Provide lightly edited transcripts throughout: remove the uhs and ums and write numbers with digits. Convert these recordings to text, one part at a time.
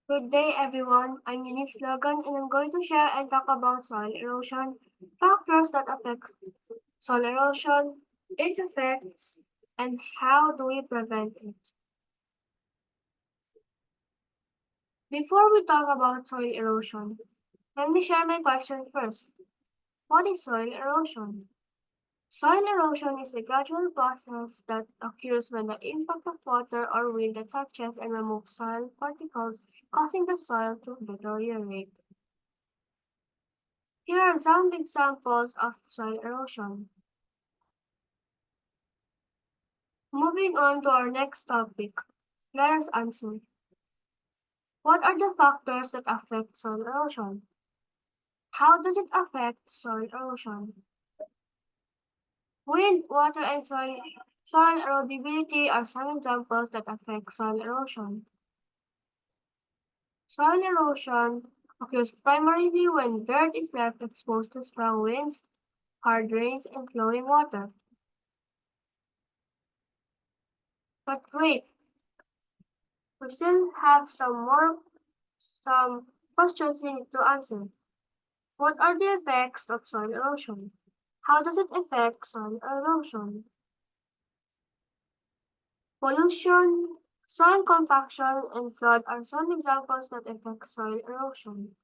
Good day, everyone. I'm Eunice Logan, and I'm going to share and talk about soil erosion, factors that affect soil erosion, its effects, and how do we prevent it. Before we talk about soil erosion, let me share my question first. What is soil erosion? Soil erosion is a gradual process that occurs when the impact of water or wind touches and removes soil particles, causing the soil to deteriorate. Here are some examples of soil erosion. Moving on to our next topic, let us answer. What are the factors that affect soil erosion? How does it affect soil erosion? Wind, water, and soil erodibility are some examples that affect soil erosion. Soil erosion occurs primarily when dirt is left exposed to strong winds, hard rains, and flowing water. But wait, we still have some questions we need to answer. What are the effects of soil erosion? How does it affect soil erosion? Pollution, soil compaction, and flood are some examples that affect soil erosion.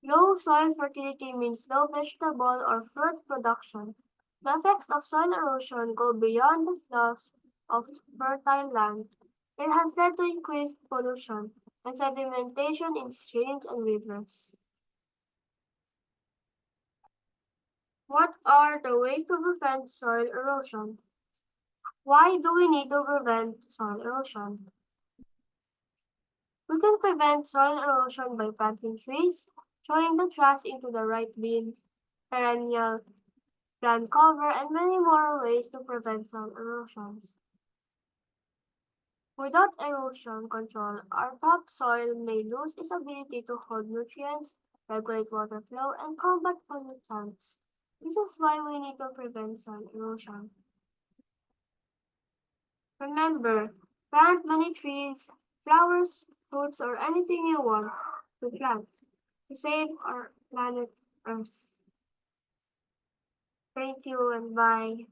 Low soil fertility means low vegetable or fruit production. The effects of soil erosion go beyond the loss of fertile land. It has led to increased pollution and sedimentation in streams and rivers. What are the ways to prevent soil erosion? Why do we need to prevent soil erosion? We can prevent soil erosion by planting trees, throwing the trash into the right bin, perennial plant cover, and many more ways to prevent soil erosions. Without erosion control, our topsoil may lose its ability to hold nutrients, regulate water flow, and combat pollutants. This is why we need to prevent soil erosion. Remember, plant many trees, flowers, fruits, or anything you want to plant to save our planet Earth. Thank you and bye.